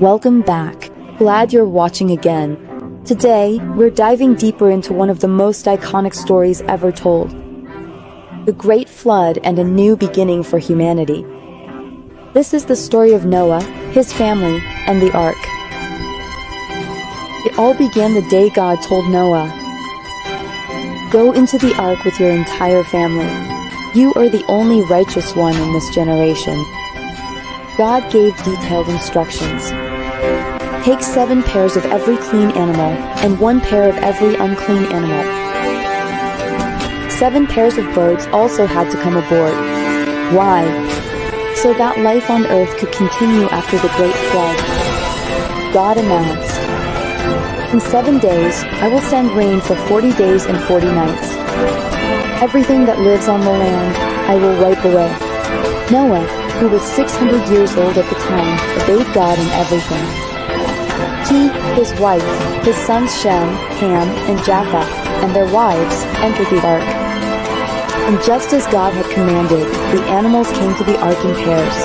Welcome back. Glad you're watching again. Today, we're diving deeper into one of the most iconic stories ever told. The Great Flood and a new beginning for humanity. This is the story of Noah, his family, and the ark. It all began the day God told Noah, "Go into the ark with your entire family. You are the only righteous one in this generation." God gave detailed instructions. Take 7 pairs of every clean animal and 1 pair of every unclean animal. 7 pairs of birds also had to come aboard. Why? So that life on earth could continue after the great flood. God announced, "In 7 days, I will send rain for 40 days and 40 nights. Everything that lives on the land, I will wipe away." Noah, who was 600 years old at the time, obeyed God in everything. He, his wife, his sons Shem, Ham, and Japheth, and their wives, entered the ark. And just as God had commanded, the animals came to the ark in pairs.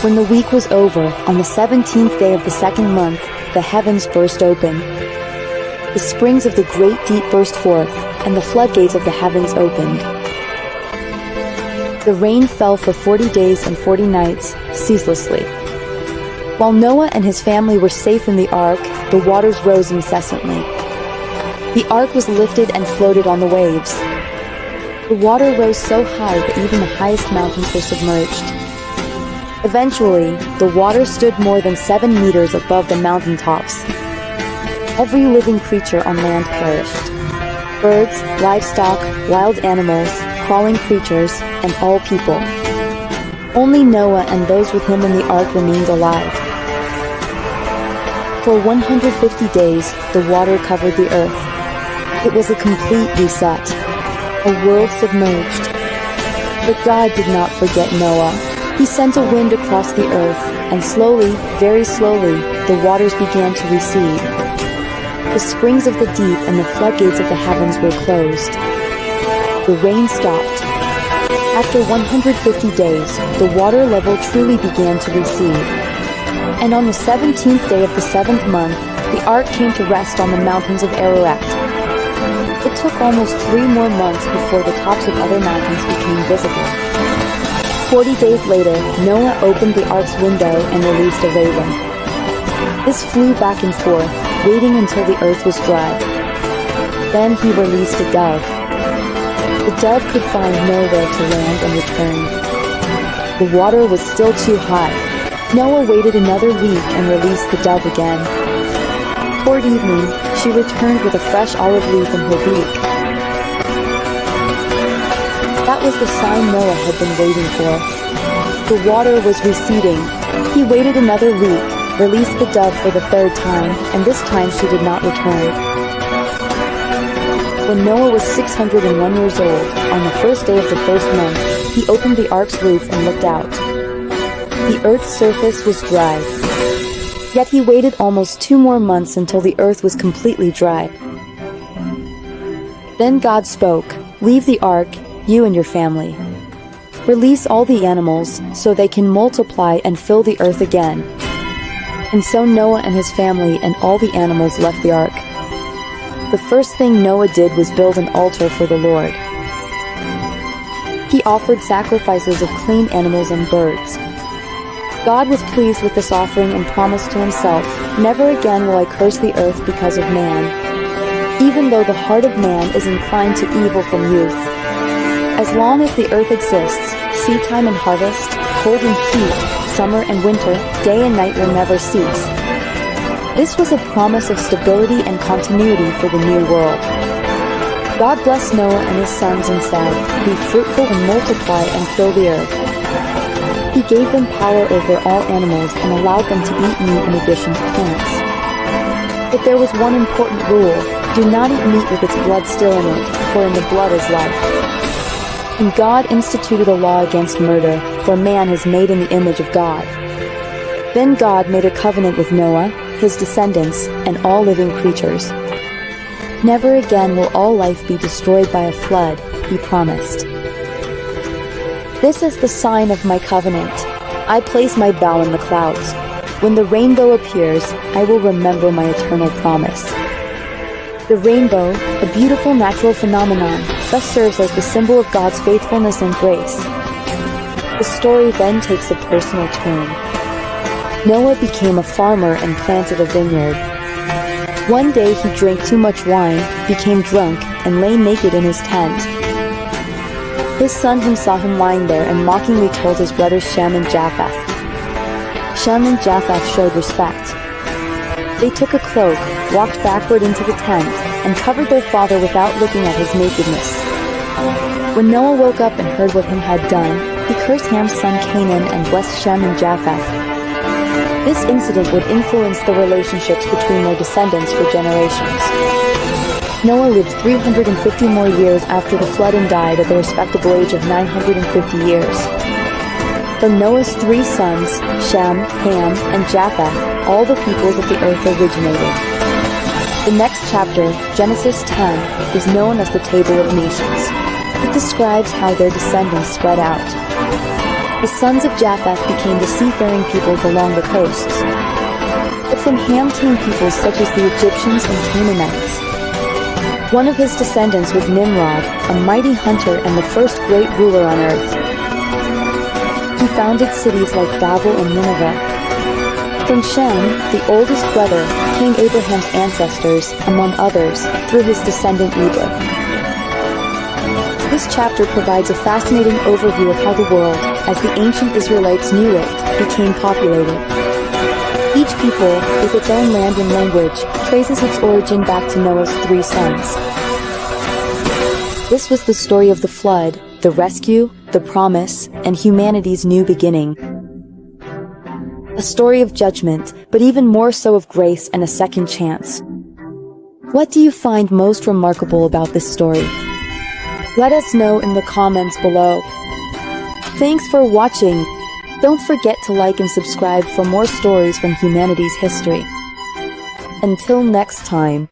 When the week was over, on the 17th day of the 2nd month, the heavens burst open. The springs of the great deep burst forth, and the floodgates of the heavens opened. The rain fell for 40 days and 40 nights, ceaselessly. While Noah and his family were safe in the ark, the waters rose incessantly. The ark was lifted and floated on the waves. The water rose so high that even the highest mountains were submerged. Eventually, the water stood more than 7 meters above the mountaintops. Every living creature on land perished. Birds, livestock, wild animals, crawling creatures, and all people. Only Noah and those with him in the ark remained alive. For 150 days, the water covered the earth. It was a complete reset, a world submerged. But God did not forget Noah. He sent a wind across the earth, and slowly, very slowly, the waters began to recede. The springs of the deep and the floodgates of the heavens were closed. The rain stopped. After 150 days, the water level truly began to recede. And on the 17th day of the 7th month, the ark came to rest on the mountains of Ararat. It took almost 3 more months before the tops of other mountains became visible. 40 days later, Noah opened the ark's window and released a raven. This flew back and forth, waiting until the earth was dry. Then he released a dove. The dove could find nowhere to land and returned. The water was still too high. Noah waited another week and released the dove again. Toward evening, she returned with a fresh olive leaf in her beak. That was the sign Noah had been waiting for. The water was receding. He waited another week, released the dove for the 3rd time, and this time she did not return. When Noah was 601 years old, on the 1st day of the 1st month, he opened the ark's roof and looked out. The earth's surface was dry. Yet he waited almost 2 more months until the earth was completely dry. Then God spoke, "Leave the ark, you and your family. Release all the animals so they can multiply and fill the earth again." And so Noah and his family and all the animals left the ark. The first thing Noah did was build an altar for the Lord. He offered sacrifices of clean animals and birds. God was pleased with this offering and promised to himself, "Never again will I curse the earth because of man, even though the heart of man is inclined to evil from youth. As long as the earth exists, seedtime and harvest, cold and heat, summer and winter, day and night will never cease." This was a promise of stability and continuity for the new world. God blessed Noah and his sons and said, "Be fruitful and multiply and fill the earth." He gave them power over all animals and allowed them to eat meat in addition to plants. But there was one important rule: do not eat meat with its blood still in it, for in the blood is life. And God instituted a law against murder, for man is made in the image of God. Then God made a covenant with Noah, his descendants, and all living creatures. Never again will all life be destroyed by a flood, he promised. This is the sign of my covenant. I place my bow in the clouds. When the rainbow appears, I will remember my eternal promise. The rainbow, a beautiful natural phenomenon, thus serves as the symbol of God's faithfulness and grace. The story then takes a personal turn. Noah became a farmer and planted a vineyard. One day he drank too much wine, became drunk, and lay naked in his tent. His son saw him lying there and mockingly told his brothers Shem and Japheth. Shem and Japheth showed respect. They took a cloak, walked backward into the tent, and covered their father without looking at his nakedness. When Noah woke up and heard what Ham had done, he cursed Ham's son Canaan and blessed Shem and Japheth. This incident would influence the relationships between their descendants for generations. Noah lived 350 more years after the flood and died at the respectable age of 950 years. From Noah's 3 sons, Shem, Ham, and Japheth, all the peoples of the earth originated. The next chapter, Genesis 10, is known as the Table of Nations. It describes how their descendants spread out. The sons of Japheth became the seafaring peoples along the coasts. But from Ham came peoples such as the Egyptians and Canaanites. One of his descendants was Nimrod, a mighty hunter and the first great ruler on earth. He founded cities like Babel and Nineveh. From Shem, the oldest brother, came Abraham's ancestors, among others, through his descendant Eber. This chapter provides a fascinating overview of how the world, as the ancient Israelites knew it, became populated. Each people, with its own land and language, traces its origin back to Noah's 3 sons. This was the story of the flood, the rescue, the promise, and humanity's new beginning. A story of judgment, but even more so of grace and a second chance. What do you find most remarkable about this story? Let us know in the comments below. Thanks for watching. Don't forget to like and subscribe for more stories from humanity's history. Until next time.